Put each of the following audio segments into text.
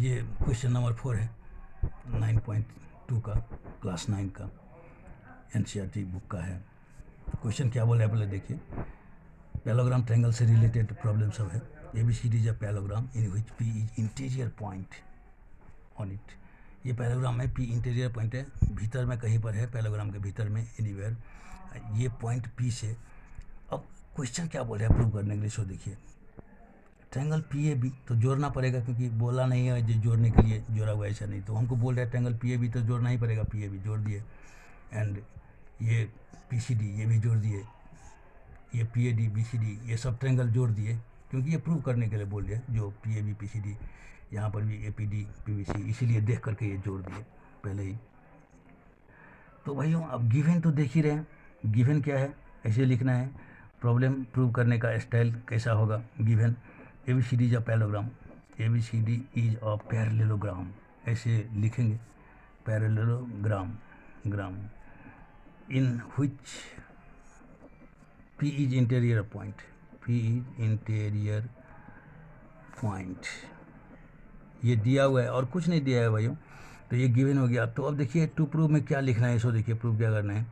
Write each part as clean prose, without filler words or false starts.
ये question number 4 है 9.2 का, क्लास 9 का, एनसीईआरटी बुक का है। क्वेश्चन क्या बोल रहा है पहले देखिए। पैलोग्राम ट्रायंगल से रिलेटेड प्रॉब्लम सब है। ABCD is a parallelogram in which P is interior point on it. ये पैलोग्राम में P इंटीरियर पॉइंट है, भीतर में कहीं पर है, पैलोग्राम के भीतर में एनीवेयर। ये पॉइंट P से, अब क्वेश्चन क्या बोल रहा है प्रूव करने के लिए, सो देखिए। ट्रायंगल PAB तो जोड़ना पड़ेगा, क्योंकि बोला नहीं है जो जोड़ने के लिए जोड़ा हुआ, ऐसा नहीं। तो हमको बोल रहा है ट्रायंगल PAB तो जोड़ना ही पड़ेगा, PAB जोड़ दिए। एंड ये PCD ये भी जोड़ दिए, ये PAD BCD ये सब ट्रायंगल जोड़ दिए, क्योंकि ये प्रूव करने के लिए बोल रहे हैं। जो PAB PCD यहाँ पर भी APD PBC, इसीलिए देख करके ये जोड़ दिए पहले ही। तो भाइयों अब गिवन तो देख ही रहे हैं, गिवन क्या है ऐसे लिखना है। प्रॉब्लम प्रूव करने का स्टाइल कैसा होगा। Given ABCD is a parallelogram, ABCD is a parallelogram, ऐसे लिखेंगे। Parallelogram gram in which P is interior point, P is interior point, ये दिया हुआ है और कुछ नहीं दिया है भाइयों। तो ये गिवन हो गया। तो अब देखिए टू प्रूव में क्या लिखना है, इसको देखिए प्रूव क्या करना है।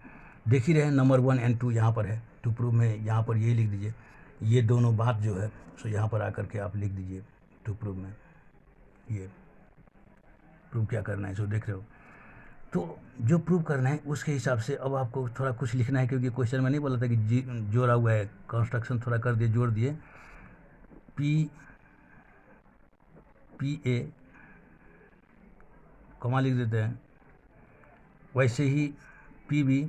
देख ही रहे हैं नंबर 1 और 2 यहाँ पर है। टू प्रूव में यहाँ पर यही लिख दीजिए, ये दोनों बात जो है सो यहाँ पर आकर के आप लिख दीजिए। टू प्रूव में ये प्रूव क्या करना है, सो देख रहे हो। तो जो प्रूव करना है उसके हिसाब से अब आपको थोड़ा कुछ लिखना है, क्योंकि क्वेश्चन में नहीं बोला था कि जोड़ा हुआ है, कंस्ट्रक्शन थोड़ा कर दिए, जोड़ दिए। PA कॉमा लिख देते हैं। वैसे ही PB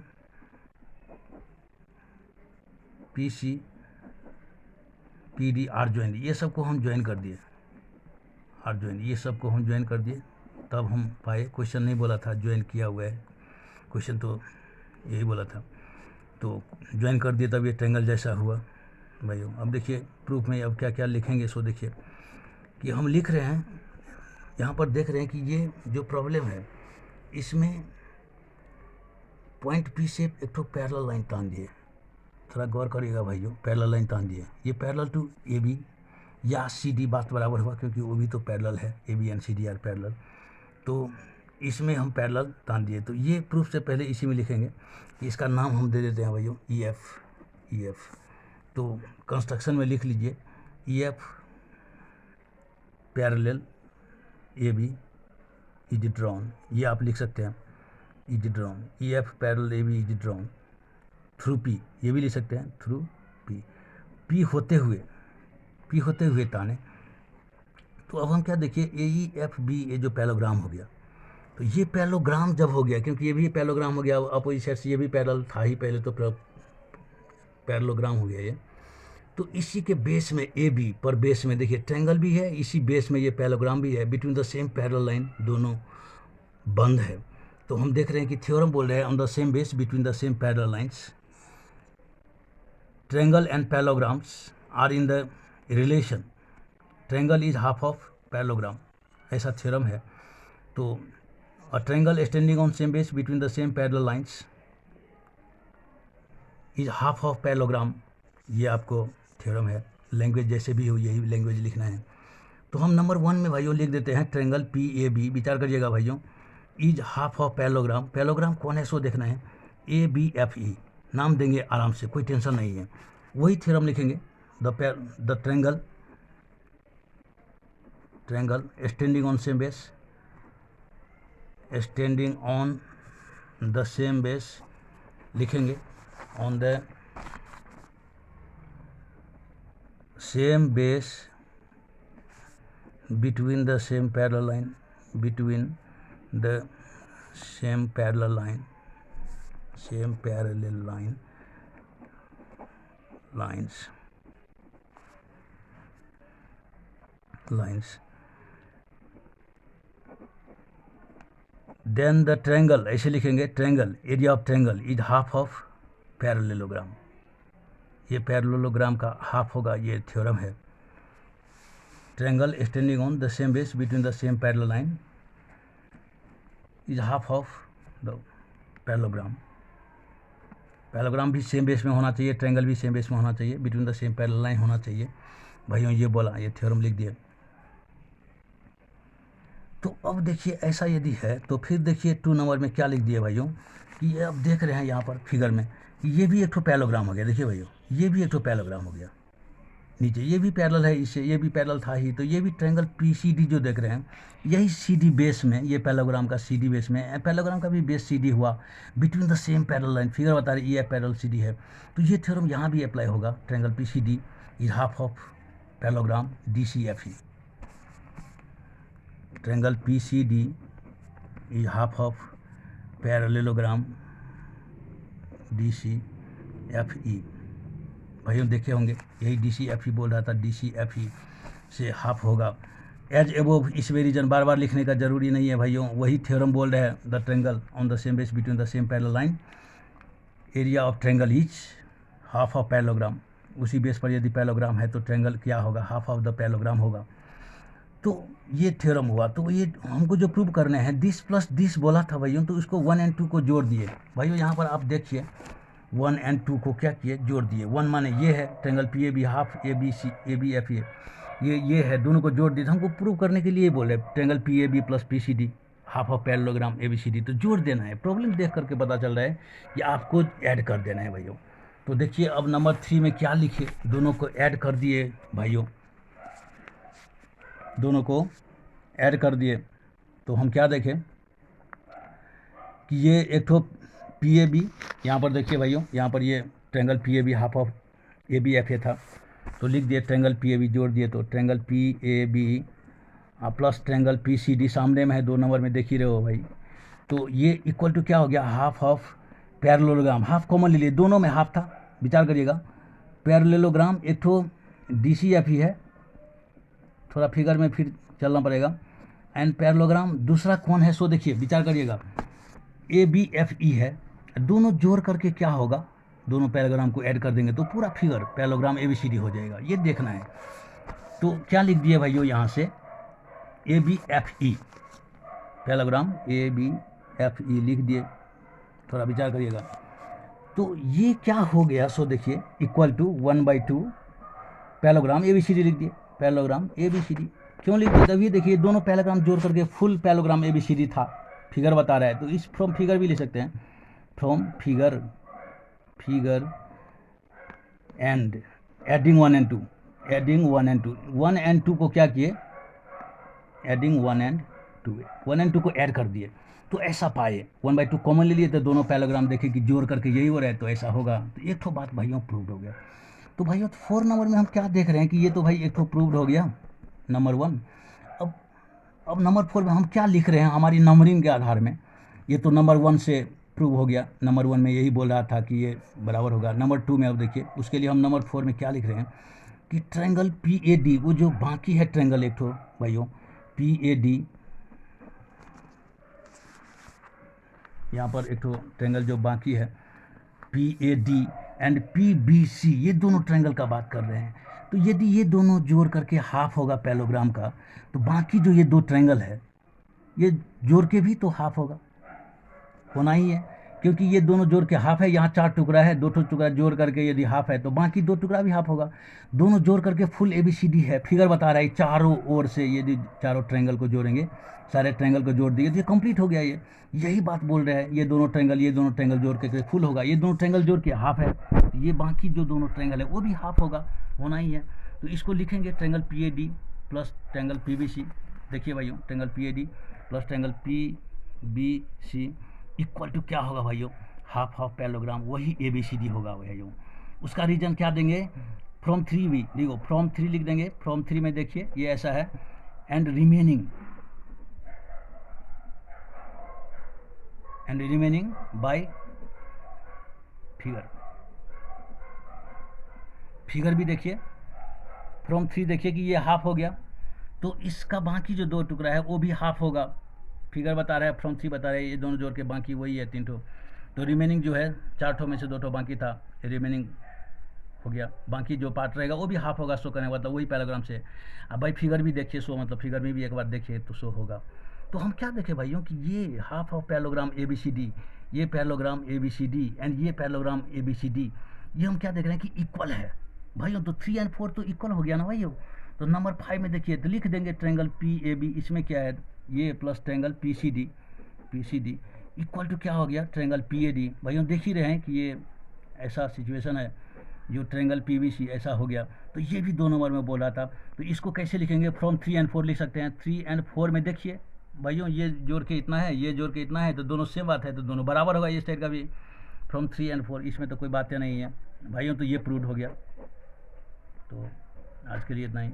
PC PD are join, ये सबको हम ज्वाइन कर दिए। आर ज्वाइन ये सबको हम ज्वाइन कर दिए, तब हम पाए। क्वेश्चन नहीं बोला था ज्वाइन किया हुआ है, क्वेश्चन तो यही बोला था। तो ज्वाइन कर दिए तब ये ट्रायंगल जैसा हुआ भाइयों। अब देखिए प्रूफ में अब क्या क्या लिखेंगे, सो देखिए कि हम लिख रहे हैं यहाँ पर, देख रहे हैं कि ये जो प्रॉब्लम है इसमें पॉइंट P से एक तो पैरेलल लाइन तान दिए। थोड़ा गौर करिएगा भाइयों, पैरेलल लाइन तान दिए। ये पैरेलल टू AB या CD बात बराबर हुआ, क्योंकि वो भी तो पैरेलल है, AB and CD are parallel. तो इसमें हम पैरेलल तान दिए। तो ये प्रूफ से पहले इसी में लिखेंगे कि इसका नाम हम दे देते हैं भाइयों EF। तो कंस्ट्रक्शन में लिख लीजिए EF parallel AB is drawn, ये आप लिख सकते हैं is drawn. EF parallel AB is drawn through P, ये भी लिख सकते हैं थ्रू P होते हुए ताने। तो अब हम क्या देखिए AEFB ये जो पैलोग्राम हो गया, तो ये पैलोग्राम जब हो गया, क्योंकि ये भी पैलोग्राम हो गया अपोजिट साइड से, ये भी पैरेलल था ही पहले, तो पैरेललोग्राम हो गया ये। तो इसी के बेस में AB पर बेस में देखिए ट्रायंगल भी है, इसी बेस में ये पैलोग्राम भी है। Between the same parallel line दोनों बंद है। तो हम देख रहे हैं कि थ्योरम बोल रहे हैं on the same base between the same parallel lines triangle and parallelograms are in the relation, triangle is half of parallelogram, ऐसा थ्योरम है। तो a triangle extending on same base between the same parallel lines is half of parallelogram, ये आपको theorem है। Language जैसे भी हो यही लैंग्वेज लिखना है। तो हम नंबर 1 में भाइयों लिख देते हैं ट्रायंगल PAB, विचार करिएगा भाइयों, is half of parallelogram. Parallelogram कौन है सो देखना है, ABFE नाम देंगे आराम से, कोई टेंशन नहीं है। वही थ्योरम लिखेंगे, the triangle standing on same base, standing on the same base लिखेंगे, on the same base between the same parallel line, between the same parallel line, same parallel line lines then the triangle, ऐसे लिखेंगे triangle, area of triangle is half of parallelogram, ये parallelogram का half होगा, ये theorem है। Triangle standing on the same base between the same parallel line is half of the parallelogram. Parallelogram भी same base में होना चाहिए, ट्रायंगल भी सेम बेस में होना चाहिए, between the same parallel line होना चाहिए भाइयों। ये बोला, ये थ्योरम लिख दिए। तो अब देखिए ऐसा यदि है तो फिर देखिए 2 नंबर में क्या लिख दिए भाइयों कि ये अब देख रहे हैं यहाँ पर फिगर में कि ये भी एक ठो पैरेललोग्राम हो गया। देखिए भाइयों ये भी एक ठो पैरेललोग्राम हो गया, नीचे ये भी पैरेलल है इससे, ये भी पैरेलल था ही, तो ये भी ट्रायंगल पीसीडी जो देख रहे हैं यही सीडी बेस में, ये पैरेललोग्राम का सीडी बेस में, पैरेललोग्राम का भी बेस सीडी हुआ between the same parallel line. Figure बता रही ये पैरेलल सीडी है, तो ये थ्योरम यहाँ भी अप्लाई होगा। Triangle PCD is half of parallelogram DCFE. Triangle PCD is half of parallelogram DCFE. भाइयों देखे होंगे यही डीसीएफई बोल रहा था, डीसीएफई से हाफ होगा। एज एबोव इस वे रीजन बार बार लिखने का जरूरी नहीं है भाइयों, वही थ्योरम बोल रहे हैं। The triangle on the same base between the same parallel line, area of triangle is half of parallelogram. उसी बेस पर यदि पैरेललोग्राम है तो ट्रायंगल क्या होगा, हाफ ऑफ द पैरेललोग्राम होगा। तो ये थ्योरम हुआ। तो ये हमको जो प्रूव करने हैं दिस प्लस दिस बोला था भाइयों, तो इसको 1 और 2 को जोड़ दिए भाइयों। यहाँ पर आप देखिए 1 और 2 को क्या किए, जोड़ दिए। 1 माने ये है triangle P A B half A B C A B F ये है, दोनों को जोड़ दिए। तो हमको प्रूव करने के लिए बोले triangle P A B plus P C D half of parallelogram A B C D, तो जोड़ देना है। प्रॉब्लम देख करके पता चल रहा है कि आपको ऐड कर देना है भाइयों। तो देखिए अब नंबर 3 में क्या लिखे, दोनों को ऐड कर दिए भाइयों, दोनों को ऐड कर दिए। तो हम क्या देखें कि ये एक ठो पी ए बी, यहाँ पर देखिए भाइयों, यहाँ पर ये triangle P A B half of A B F A था, तो लिख दिए ट्रायंगल पी ए बी, जोड़ दिए। तो triangle P A B plus triangle P C D सामने में है 2 नंबर में, देख ही रहे हो भाई। तो ये इक्वल टू क्या हो गया, half of parallelogram. Half common ले लिए, दोनों में हाफ था, विचार करिएगा। पैरेललोग्राम एक ठो डी सी एफ ही है, थोड़ा फिगर में फिर चलना पड़ेगा। एंड पैरेललोग्राम दूसरा कौन है, सो देखिए विचार करिएगा, ए बी एफ ई है। दोनों जोड़ करके क्या होगा, दोनों पैरेललोग्राम को ऐड कर देंगे तो पूरा figure parallelogram A B C D हो जाएगा, ये देखना है। तो क्या लिख दिए भाइयों यहाँ से, A B F E parallelogram A B F E लिख दिए, थोड़ा विचार करिएगा। तो ये क्या हो गया, सो देखिए equal to 1/2 parallelogram A B C D लिख दिए। Parallelogram A B C D क्यों लिख दिए, तभी देखिए दोनों पैरेललोग्राम जोड़ करके full parallelogram A B C D था, फिगर बता रहा है। तो इस फ्रॉम फिगर भी लिख सकते हैं, फ्रॉम फिगर एंड एडिंग 1 और 2, एडिंग 1 और 2, 1 और 2 को क्या किए, एडिंग 1 और 2, 1 और 2 को ऐड कर दिए। तो ऐसा पाए 1/2 कॉमन ले लिए, तो दोनों पैरेललोग्राम देखे कि जोड़ करके यही हो रहा है, तो ऐसा होगा। तो एक तो बात भाइयों प्रूव्ड हो गया। तो भाइयों 4 नंबर में हम क्या देख रहे हैं कि ये तो भाई एक तो प्रूव्ड हो गया नंबर 1। अब नंबर 4 में हम क्या लिख रहे हैं, हमारी नंबरिंग के आधार में। ये तो नंबर 1 से प्रूव हो गया, नंबर 1 में यही बोल रहा था कि ये बराबर होगा। नंबर 2 में अब देखिए, उसके लिए हम नंबर 4 में क्या लिख रहे हैं कि ट्रायंगल पी ए डी, वो जो बाकी है ट्रायंगल एक तो भाइयों पी ए डी, यहाँ पर एक तो ट्रायंगल जो बाकी है P A D and P B C, ये दोनों ट्रायंगल का बात कर रहे हैं। तो यदि ये दोनों जोड़ करके हाफ होगा पैरेललोग्राम का, तो बाकी जो ये 2 ट्रायंगल है ये जोड़ के भी तो हाफ होना ही है, क्योंकि ये दोनों जोड़ के हाफ है। यहाँ 4 टुकड़ा है, 2 टुकड़ा जोड़ करके यदि हाफ है तो बाकी 2 टुकड़ा भी हाफ होगा। दोनों जोड़ करके full A B C D है, फिगर बता रहा है। चारों ओर से यदि चारों ट्रायंगल को जोड़ेंगे, सारे ट्रायंगल को जोड़ दिए तो ये कंप्लीट हो गया। ये यही बात बोल रहे हैं, ये दोनों ट्रायंगल जोड़ के फुल होगा। ये दोनों ट्रायंगल जोड़ के हाफ है, तो ये बाकी जो दोनों ट्रायंगल है वो भी हाफ होना ही है। तो इसको लिखेंगे triangle P A D plus triangle P B C. देखिए भाइयों triangle P A D plus triangle P B C equal to क्या होगा भाइयों, हाफ ऑफ पैरेललोग्राम, वही ए बी सी डी होगा भाइयों। उसका रीजन क्या देंगे, फ्रॉम 3 भी देखो, फ्रॉम 3 लिख देंगे। फ्रॉम 3 में देखिए ये ऐसा है, एंड रिमेनिंग बाय फिगर भी देखिए, फ्रॉम 3 देखिए कि ये हाफ हो गया, तो इसका बाकी जो 2 टुकड़ा है वो भी हाफ होगा। फिगर बता रहा है, फ्रॉम 3 बता रहा है, ये दोनों जोड़ के बाकी वही है 3 ठो। तो रिमेनिंग जो है 4 ठो में से 2 ठो बाकी था, रिमेनिंग हो गया। बाकी जो पार्ट रहेगा वो भी हाफ होगा, शो करने वाला वही पैरेललोग्राम से। अब भाई फिगर भी देखिए, शो मतलब फिगर में भी एक बार देखिए तो शो होगा। तो हम क्या देखें भाइयों कि ये half of parallelogram A B C D, ये parallelogram A B C D and ये parallelogram A B C D, ये हम क्या देख रहे हैं कि इक्वल है भाइयों। तो 3 और 4 तो इक्वल हो गया ना भाइयों। तो नंबर 5 में देखिए तो लिख देंगे ट्रायंगल पी ए बी, इसमें क्या है ये plus triangle P C D equal to क्या हो गया ट्रायंगल पी ए डी। भाई हम देख ही रहे हैं कि ये ऐसा सिचुएशन है जो ट्रायंगल पी बी सी ऐसा हो गया। तो ये भी 2 नंबर में बोल रहा था। तो इसको कैसे लिखेंगे, फ्रॉम 3 एंड 4 लिख सकते हैं। 3 एंड 4 में देखिए भाइयों ये जोड़ के इतना है, ये जोड़ के इतना है, तो दोनों सेम बात है, तो दोनों बराबर होगा इस साइड का भी। फ्रॉम 3 एंड 4 इसमें तो कोई बातें नहीं है भाइयों। तो ये प्रूव हो गया। तो आज के लिए इतना ही।